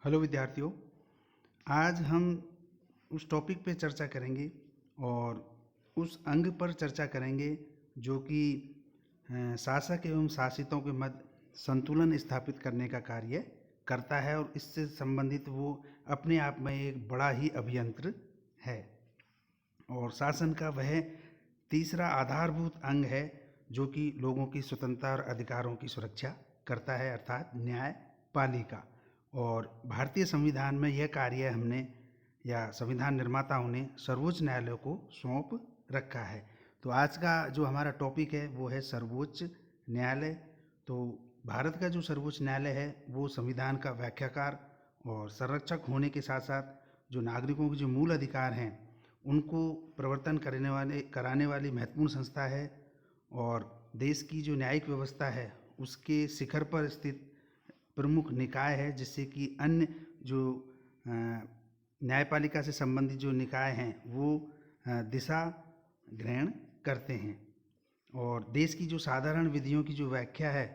Hello विद्यार्थियों। आज हम उस टॉपिक पे चर्चा करेंगे और उस अंग पर चर्चा करेंगे जो कि शासक एवं शासितों के मध्य संतुलन स्थापित करने का कार्य करता है और इससे संबंधित वो अपने आप में एक बड़ा ही अभियंत्र है। और शासन का वह तीसरा आधारभूत अंग है जो कि लोगों की स्वतंत्रता और अधिकारों की सुरक्षा करता है, अर्थात न्यायपालिका। और भारतीय संविधान में यह कार्य हमने या संविधान निर्माताओं ने सर्वोच्च न्यायालय को सौंप रखा है। तो आज का जो हमारा टॉपिक है वो है सर्वोच्च न्यायालय। तो भारत का जो सर्वोच्च न्यायालय है वो संविधान का व्याख्याकार और संरक्षक होने के साथ साथ जो नागरिकों के जो मूल अधिकार हैं उनको प्रवर्तन कराने वाली महत्वपूर्ण संस्था है। और देश की जो न्यायिक व्यवस्था है उसके शिखर पर स्थित प्रमुख निकाय है, जिससे कि अन्य जो न्यायपालिका से संबंधित जो निकाय हैं वो दिशा ग्रहण करते हैं। और देश की जो साधारण विधियों की जो व्याख्या है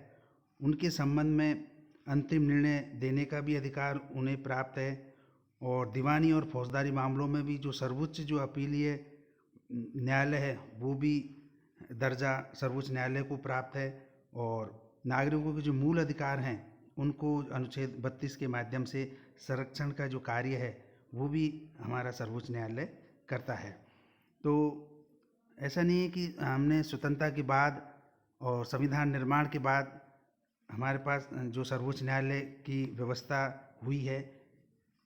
उनके संबंध में अंतिम निर्णय देने का भी अधिकार उन्हें प्राप्त है। और दीवानी और फौजदारी मामलों में भी जो सर्वोच्च जो अपीलीय न्यायालय है वो भी दर्जा सर्वोच्च न्यायालय को प्राप्त है। और नागरिकों के जो मूल अधिकार हैं उनको अनुच्छेद 32 के माध्यम से संरक्षण का जो कार्य है वो भी हमारा सर्वोच्च न्यायालय करता है। तो ऐसा नहीं है कि हमने स्वतंत्रता के बाद और संविधान निर्माण के बाद हमारे पास जो सर्वोच्च न्यायालय की व्यवस्था हुई है।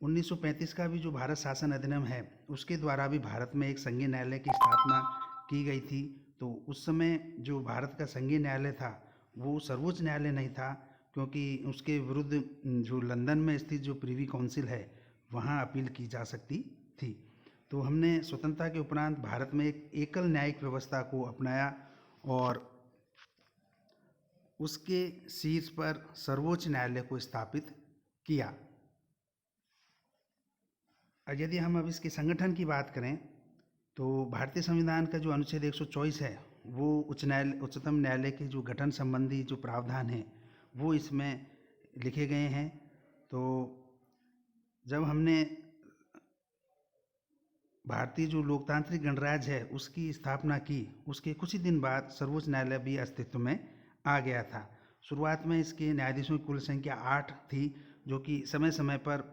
1935 का भी जो भारत शासन अधिनियम है उसके द्वारा भी भारत में एक संघीय न्यायालय की स्थापना की गई थी। तो उस समय जो भारत का संघीय न्यायालय था वो सर्वोच्च न्यायालय नहीं था, क्योंकि उसके विरुद्ध जो लंदन में स्थित जो प्रिवी काउंसिल है वहाँ अपील की जा सकती थी। तो हमने स्वतंत्रता के उपरांत भारत में एक एकल न्यायिक व्यवस्था को अपनाया और उसके शीर्ष पर सर्वोच्च न्यायालय को स्थापित किया। यदि हम अब इसके संगठन की बात करें तो भारतीय संविधान का जो अनुच्छेद 124 है वो उच्चतम न्यायालय के जो गठन संबंधी जो प्रावधान है वो इसमें लिखे गए हैं। तो जब हमने भारतीय जो लोकतांत्रिक गणराज्य है उसकी स्थापना की उसके कुछ ही दिन बाद सर्वोच्च न्यायालय भी अस्तित्व में आ गया था। शुरुआत में इसके न्यायाधीशों की कुल संख्या 8 थी, जो कि समय समय पर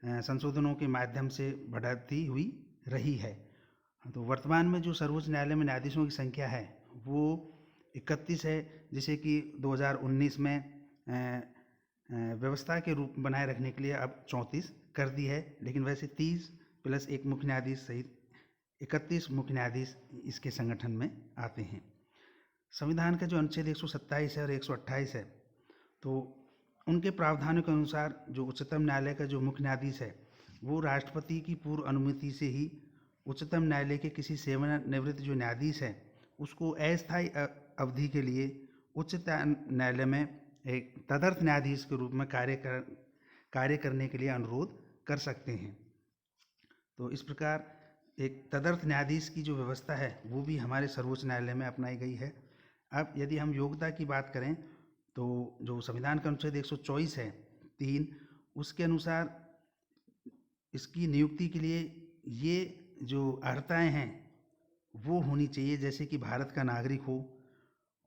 संशोधनों के माध्यम से बढ़ती हुई रही है। तो वर्तमान में जो सर्वोच्च न्यायालय में न्यायाधीशों की संख्या है वो 31 है, जिसे कि 2019 में व्यवस्था के रूप बनाए रखने के लिए अब 34 कर दी है। लेकिन वैसे 30 प्लस एक मुख्य न्यायाधीश सहित 31 मुख्य न्यायाधीश इसके संगठन में आते हैं। संविधान का जो अनुच्छेद 127 है और 128 है तो उनके प्रावधानों के अनुसार जो उच्चतम न्यायालय का जो मुख्य न्यायाधीश है वो राष्ट्रपति की पूर्व अनुमति से ही उच्चतम न्यायालय के किसी सेवानिवृत्त जो न्यायाधीश है उसको अस्थायी अवधि के लिए उच्चतम न्यायालय में एक तदर्थ न्यायाधीश के रूप में कार्य करने के लिए अनुरोध कर सकते हैं। तो इस प्रकार एक तदर्थ न्यायाधीश की जो व्यवस्था है वो भी हमारे सर्वोच्च न्यायालय में अपनाई गई है। अब यदि हम योग्यता की बात करें तो जो संविधान का अनुच्छेद 124 है 3, उसके अनुसार इसकी नियुक्ति के लिए ये जो अर्हताएँ हैं वो होनी चाहिए, जैसे कि भारत का नागरिक हो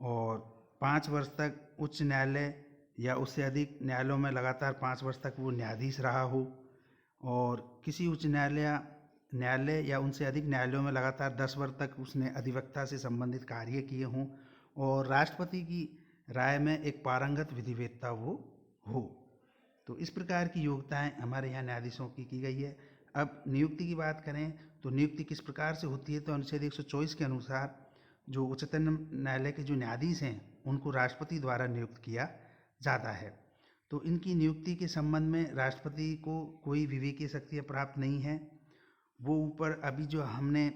और 5 वर्ष तक उच्च न्यायालय या उससे अधिक न्यायालयों में लगातार 5 वर्ष तक वो न्यायाधीश रहा हो और किसी उच्च न्यायालय या उनसे अधिक न्यायालयों में लगातार 10 वर्ष तक उसने अधिवक्ता से संबंधित कार्य किए हों और राष्ट्रपति की राय में एक पारंगत विधिवेत्ता वो हो। तो इस प्रकार की योग्यताएं हमारे यहाँ न्यायाधीशों की गई है। अब नियुक्ति की बात करें तो नियुक्ति किस प्रकार से होती है, तो अनुच्छेद 124 के अनुसार जो उच्चतम न्यायालय के जो न्यायाधीश हैं उनको राष्ट्रपति द्वारा नियुक्त किया जाता है। तो इनकी नियुक्ति के संबंध में राष्ट्रपति को कोई विवेकीय शक्तियाँ प्राप्त नहीं है। वो ऊपर अभी जो हमने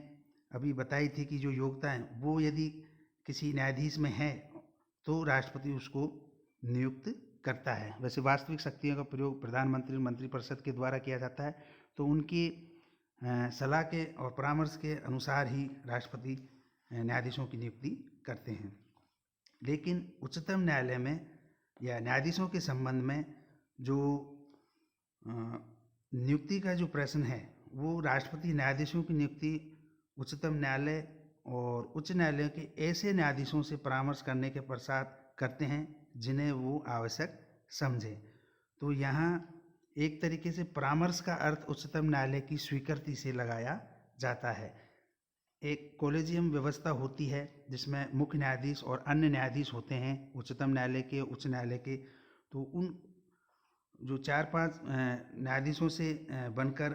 अभी बताई थी कि जो योग्यताएं वो यदि किसी न्यायाधीश में है तो राष्ट्रपति उसको नियुक्त करता है। वैसे वास्तविक शक्तियों का प्रयोग प्रधानमंत्री मंत्रिपरिषद के द्वारा किया जाता है। तो उनकी सलाह के और परामर्श के अनुसार ही राष्ट्रपति न्यायाधीशों की नियुक्ति करते हैं। लेकिन उच्चतम न्यायालय में या न्यायाधीशों के संबंध में जो नियुक्ति का जो प्रश्न है वो राष्ट्रपति न्यायाधीशों की नियुक्ति उच्चतम न्यायालय और उच्च न्यायालयों के ऐसे न्यायाधीशों से परामर्श करने के पश्चात करते हैं जिन्हें वो आवश्यक समझे। तो यहाँ एक तरीके से परामर्श का अर्थ उच्चतम न्यायालय की स्वीकृति से लगाया जाता है। एक कॉलेजियम व्यवस्था होती है जिसमें मुख्य न्यायाधीश और अन्य न्यायाधीश होते हैं उच्चतम न्यायालय के, उच्च न्यायालय के। तो उन जो 4-5 न्यायाधीशों से बनकर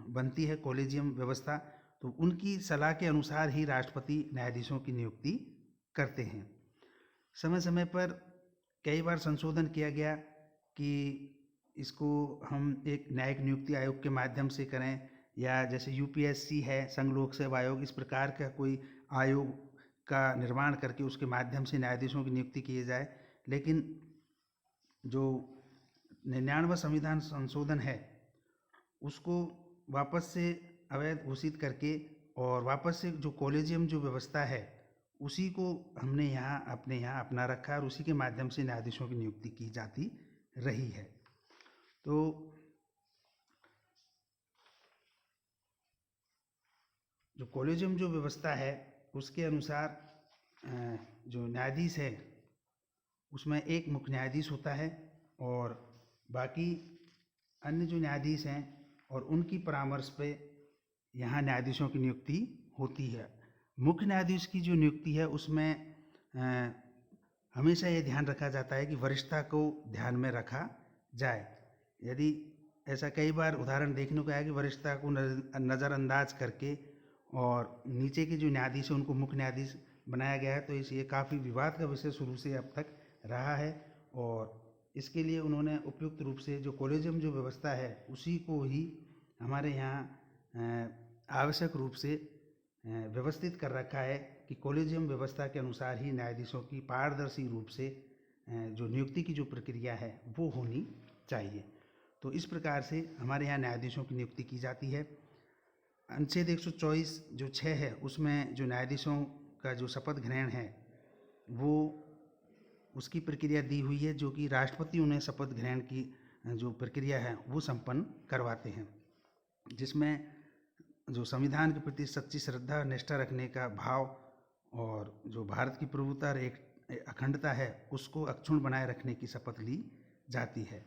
बनती है कॉलेजियम व्यवस्था, तो उनकी सलाह के अनुसार ही राष्ट्रपति न्यायाधीशों की नियुक्ति करते हैं। समय समय पर कई बार संशोधन किया गया कि इसको हम एक न्यायिक नियुक्ति आयोग के माध्यम से करें, या जैसे यूपीएससी है, संघ लोक सेवा आयोग, इस प्रकार का कोई आयोग का निर्माण करके उसके माध्यम से न्यायाधीशों की नियुक्ति की जाए। लेकिन जो 99वां संविधान संशोधन है उसको वापस से अवैध घोषित करके और वापस से जो कॉलेजियम जो व्यवस्था है उसी को हमने यहाँ अपने यहाँ अपना रखा और उसी के माध्यम से न्यायाधीशों की नियुक्ति की जाती रही है। तो जो कॉलेजियम जो व्यवस्था है उसके अनुसार जो न्यायाधीश है उसमें एक मुख्य न्यायाधीश होता है और बाकी अन्य जो न्यायाधीश हैं और उनकी परामर्श पे यहाँ न्यायाधीशों की नियुक्ति होती है। मुख्य न्यायाधीश की जो नियुक्ति है उसमें हमेशा ये ध्यान रखा जाता है कि वरिष्ठता को ध्यान में रखा जाए। यदि ऐसा कई बार उदाहरण देखने को आया कि वरिष्ठता को नज़रअंदाज करके और नीचे के जो न्यायाधीश हैं उनको मुख्य न्यायाधीश बनाया गया है, तो ये काफ़ी विवाद का विषय शुरू से अब तक रहा है। और इसके लिए उन्होंने उपयुक्त रूप से जो कॉलेजियम जो व्यवस्था है उसी को ही हमारे यहाँ आवश्यक रूप से व्यवस्थित कर रखा है कि कॉलेजियम व्यवस्था के अनुसार ही न्यायाधीशों की पारदर्शी रूप से जो नियुक्ति की जो प्रक्रिया है वो होनी चाहिए। तो इस प्रकार से हमारे यहाँ न्यायाधीशों की नियुक्ति की जाती है। अनुच्छेद 124 जो 6 है उसमें जो न्यायाधीशों का जो शपथ ग्रहण है वो उसकी प्रक्रिया दी हुई है, जो कि राष्ट्रपति उन्हें शपथ ग्रहण की जो प्रक्रिया है वो संपन्न करवाते हैं, जिसमें जो संविधान के प्रति सच्ची श्रद्धा और निष्ठा रखने का भाव और जो भारत की प्रभुता और एक अखंडता है उसको अक्षुण्ण बनाए रखने की शपथ ली जाती है।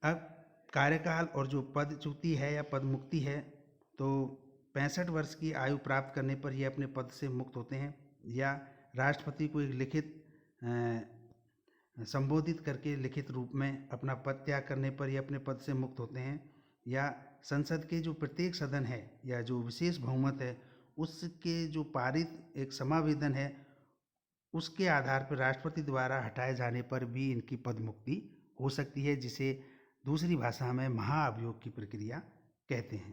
अब कार्यकाल और जो पदच्युति है या पद मुक्ति है, तो 65 वर्ष की आयु प्राप्त करने पर ये अपने पद से मुक्त होते हैं, या राष्ट्रपति को एक लिखित संबोधित करके लिखित रूप में अपना पद त्याग करने पर ये अपने पद से मुक्त होते हैं, या संसद के जो प्रत्येक सदन है या जो विशेष बहुमत है उसके जो पारित एक समावेदन है उसके आधार पर राष्ट्रपति द्वारा हटाए जाने पर भी इनकी पद मुक्ति हो सकती है, जिसे दूसरी भाषा में महाअभियोग की प्रक्रिया कहते हैं।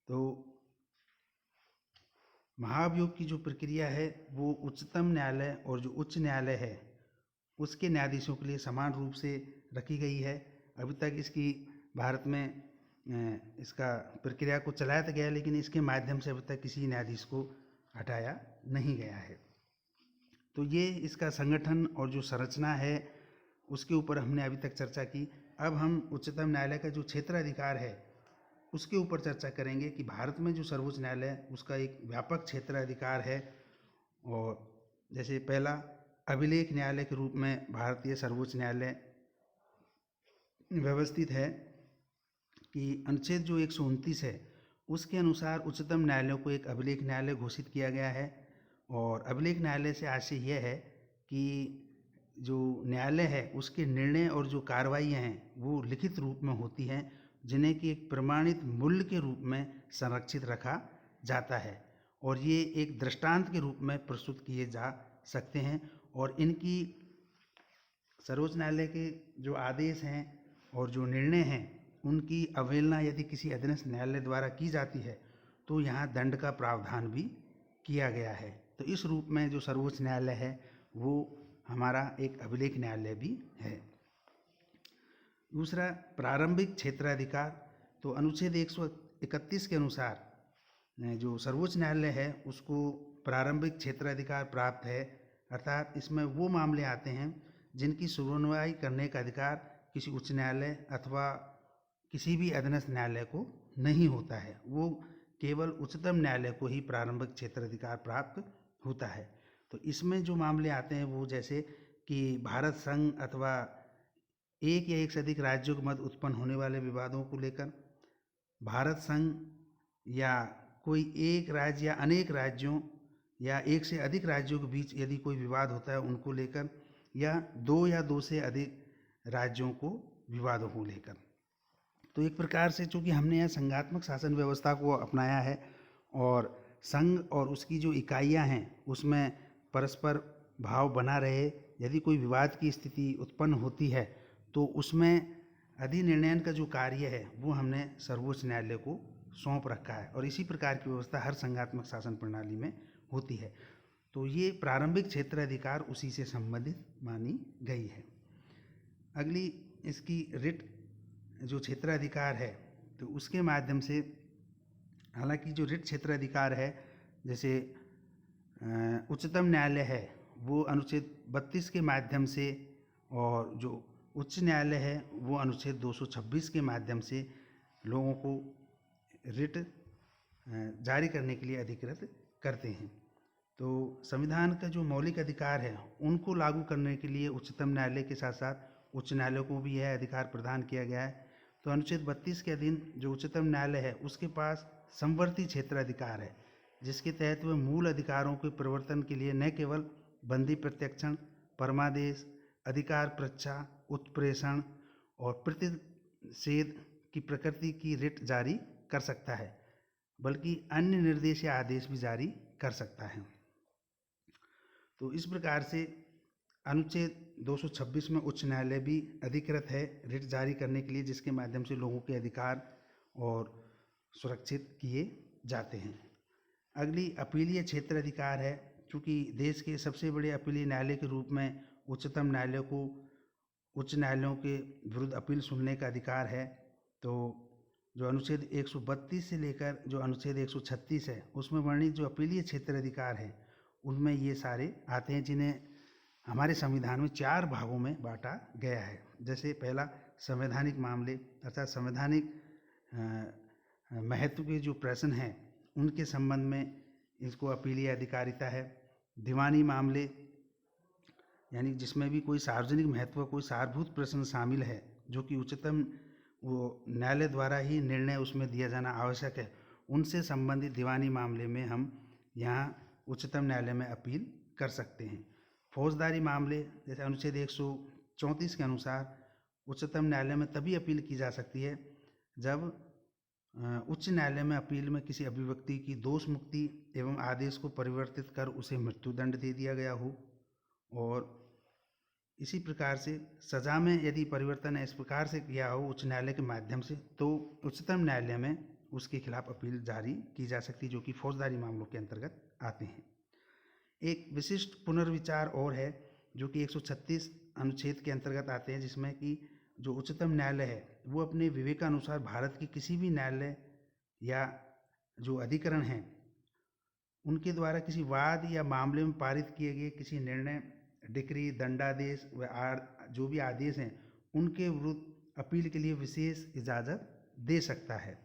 तो महाअभियोग की जो प्रक्रिया है वो उच्चतम न्यायालय और जो उच्च न्यायालय है उसके न्यायाधीशों के लिए समान रूप से रखी गई है। अभी तक इसकी भारत में इसका प्रक्रिया को चलाया तो गया, लेकिन इसके माध्यम से अभी तक किसी न्यायाधीश को हटाया नहीं गया है। तो ये इसका संगठन और जो संरचना है उसके ऊपर हमने अभी तक चर्चा की। अब हम उच्चतम न्यायालय का जो क्षेत्राधिकार है उसके ऊपर चर्चा करेंगे कि भारत में जो सर्वोच्च न्यायालय है उसका एक व्यापक क्षेत्राधिकार है। और जैसे पहला अभिलेख न्यायालय के रूप में भारतीय सर्वोच्च न्यायालय व्यवस्थित है कि अनुच्छेद जो 129 है उसके अनुसार उच्चतम न्यायालयों को एक अभिलेख न्यायालय घोषित किया गया है। और अभिलेख न्यायालय से आशय यह है कि जो न्यायालय है उसके निर्णय और जो कार्रवाइयाँ हैं वो लिखित रूप में होती हैं, जिन्हें कि एक प्रमाणित मूल्य के रूप में संरक्षित रखा जाता है और ये एक दृष्टांत के रूप में प्रस्तुत किए जा सकते हैं। और इनकी सर्वोच्च न्यायालय के जो आदेश हैं और जो निर्णय हैं उनकी अवहेलना यदि किसी अधीनस्थ न्यायालय द्वारा की जाती है तो यहाँ दंड का प्रावधान भी किया गया है। तो इस रूप में जो सर्वोच्च न्यायालय है वो हमारा एक अभिलेख न्यायालय भी है। दूसरा प्रारंभिक क्षेत्राधिकार। तो अनुच्छेद 131 के अनुसार जो सर्वोच्च न्यायालय है उसको प्रारंभिक क्षेत्राधिकार प्राप्त है, अर्थात इसमें वो मामले आते हैं जिनकी सुनवाई करने का अधिकार किसी उच्च न्यायालय अथवा किसी भी अधीनस्थ न्यायालय को नहीं होता है। वो केवल उच्चतम न्यायालय को ही प्रारंभिक क्षेत्राधिकार प्राप्त होता है। तो इसमें जो मामले आते हैं वो जैसे कि भारत संघ अथवा एक या एक से अधिक राज्यों के मध्य उत्पन्न होने वाले विवादों को लेकर, भारत संघ या कोई एक राज्य या अनेक राज्यों या एक से अधिक राज्यों के बीच यदि कोई विवाद होता है उनको लेकर, या दो से अधिक राज्यों को विवादों को लेकर। तो एक प्रकार से चूँकि हमने यह संघात्मक शासन व्यवस्था को अपनाया है और संघ और उसकी जो इकाइयां हैं उसमें परस्पर भाव बना रहे, यदि कोई विवाद की स्थिति उत्पन्न होती है तो उसमें अधिनिर्णयन का जो कार्य है वो हमने सर्वोच्च न्यायालय को सौंप रखा है और इसी प्रकार की व्यवस्था हर संघात्मक शासन प्रणाली में होती है। तो ये प्रारंभिक क्षेत्राधिकार उसी से संबंधित मानी गई है। अगली इसकी रिट जो क्षेत्राधिकार है तो उसके माध्यम से, हालांकि जो रिट क्षेत्राधिकार है जैसे उच्चतम न्यायालय है वो अनुच्छेद 32 के माध्यम से और जो उच्च न्यायालय है वो अनुच्छेद 226 के माध्यम से लोगों को रिट जारी करने के लिए अधिकृत करते हैं। तो संविधान का जो मौलिक अधिकार है उनको लागू करने के लिए उच्चतम न्यायालय के साथ साथ उच्च न्यायालय को भी यह अधिकार प्रदान किया गया है। तो अनुच्छेद 32 के अधीन जो उच्चतम न्यायालय है उसके पास समवर्ती क्षेत्राधिकार है, जिसके तहत वह मूल अधिकारों के परिवर्तन के लिए न केवल बंदी प्रत्यक्षण, परमादेश, अधिकार प्रच्छा, उत्प्रेषण और प्रतिषेध की प्रकृति की रिट जारी कर सकता है, बल्कि अन्य निर्देश या आदेश भी जारी कर सकता है। तो इस प्रकार से अनुच्छेद 226 में उच्च न्यायालय भी अधिकृत है रिट जारी करने के लिए, जिसके माध्यम से लोगों के अधिकार और सुरक्षित किए जाते हैं। अगली अपीलीय क्षेत्र अधिकार है। चूँकि देश के सबसे बड़े अपीलीय न्यायालय के रूप में उच्चतम न्यायालय को उच्च न्यायालयों के विरुद्ध अपील सुनने का अधिकार है, तो जो अनुच्छेद 132 से लेकर जो अनुच्छेद 136 है उसमें वर्णित जो अपीलीय क्षेत्र अधिकार है उनमें ये सारे आते हैं, जिन्हें हमारे संविधान में 4 भागों में बांटा गया है। जैसे पहला संवैधानिक मामले, अर्थात संवैधानिक महत्व के जो प्रश्न हैं उनके संबंध में इसको अपीलीय अधिकारिता है। दीवानी मामले, यानी जिसमें भी कोई सार्वजनिक महत्व, कोई सारभूत प्रश्न शामिल है जो कि उच्चतम वो न्यायालय द्वारा ही निर्णय उसमें दिया जाना आवश्यक है, उनसे संबंधित दीवानी मामले में हम यहाँ उच्चतम न्यायालय में अपील कर सकते हैं। फौजदारी मामले, जैसे अनुच्छेद 134 के अनुसार उच्चतम न्यायालय में तभी अपील की जा सकती है जब उच्च न्यायालय में अपील में किसी अभिव्यक्ति की दोष मुक्ति एवं आदेश को परिवर्तित कर उसे मृत्युदंड दे दिया गया हो, और इसी प्रकार से सजा में यदि परिवर्तन इस प्रकार से किया हो उच्च न्यायालय के माध्यम से, तो उच्चतम न्यायालय में उसके खिलाफ अपील जारी की जा सकती है, जो कि फौजदारी मामलों के अंतर्गत आते हैं। एक विशिष्ट पुनर्विचार और है जो कि 136 अनुच्छेद के अंतर्गत आते हैं, जिसमें कि जो उच्चतम न्यायालय है वो अपने विवेकानुसार भारत की किसी भी न्यायालय या जो अधिकरण हैं उनके द्वारा किसी वाद या मामले में पारित किए गए किसी निर्णय, डिक्री, दंडादेश व जो भी आदेश हैं उनके विरुद्ध अपील के लिए विशेष इजाज़त दे सकता है।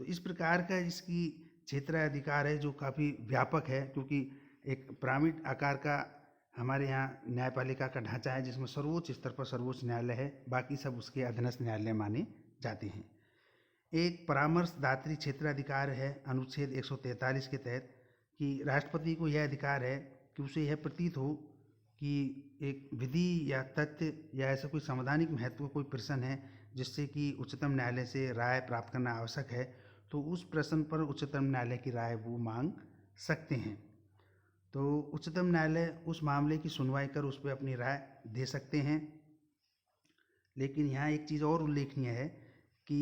तो इस प्रकार का इसकी क्षेत्राधिकार है जो काफ़ी व्यापक है, क्योंकि एक पिरामिड आकार का हमारे यहाँ न्यायपालिका का ढांचा है जिसमें सर्वोच्च स्तर पर सर्वोच्च न्यायालय है, बाकी सब उसके अधीनस्थ न्यायालय माने जाते हैं। एक परामर्शदात्री क्षेत्राधिकार है अनुच्छेद 143 के तहत कि राष्ट्रपति को यह अधिकार है कि उसे यह प्रतीत हो कि एक विधि या तथ्य या ऐसा कोई संवैधानिक महत्व कोई प्रश्न है जिससे कि उच्चतम न्यायालय से राय प्राप्त करना आवश्यक है, तो उस प्रश्न पर उच्चतम न्यायालय की राय वो मांग सकते हैं। तो उच्चतम न्यायालय उस मामले की सुनवाई कर उस पर अपनी राय दे सकते हैं। लेकिन यहाँ एक चीज़ और उल्लेखनीय है कि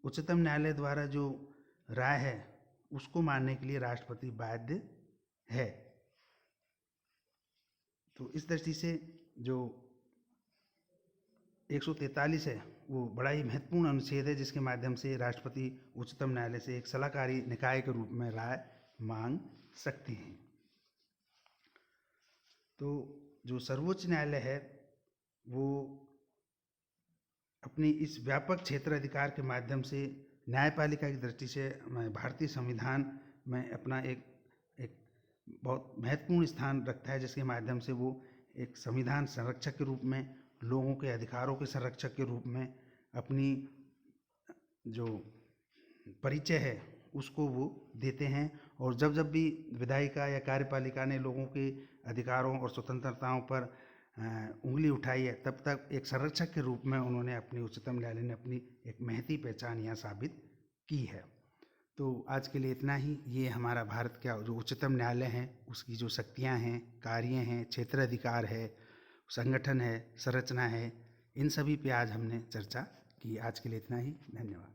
उच्चतम न्यायालय द्वारा जो राय है उसको मानने के लिए राष्ट्रपति बाध्य है। तो इस दृष्टि से जो 143 है वो बड़ा ही महत्वपूर्ण अनुच्छेद है, जिसके माध्यम से राष्ट्रपति उच्चतम न्यायालय से एक सलाहकारी निकाय के रूप में राय मांग सकते हैं। तो जो सर्वोच्च न्यायालय है वो अपनी इस व्यापक क्षेत्राधिकार के माध्यम से न्यायपालिका की दृष्टि से भारतीय संविधान में अपना एक एक बहुत महत्वपूर्ण स्थान रखता है, जिसके माध्यम से वो एक संविधान संरक्षक के रूप में, लोगों के अधिकारों के संरक्षक के रूप में अपनी जो परिचय है उसको वो देते हैं। और जब जब भी विधायिका या कार्यपालिका ने लोगों के अधिकारों और स्वतंत्रताओं पर उंगली उठाई है, तब तक एक संरक्षक के रूप में उन्होंने अपनी उच्चतम न्यायालय ने अपनी एक महती पहचान यहाँ साबित की है। तो आज के लिए इतना ही। ये हमारा भारत का जो उच्चतम न्यायालय है उसकी जो शक्तियाँ हैं, कार्य हैं, क्षेत्राधिकार है, संगठन है, संरचना है, इन सभी पे आज हमने चर्चा की। आज के लिए इतना ही। धन्यवाद।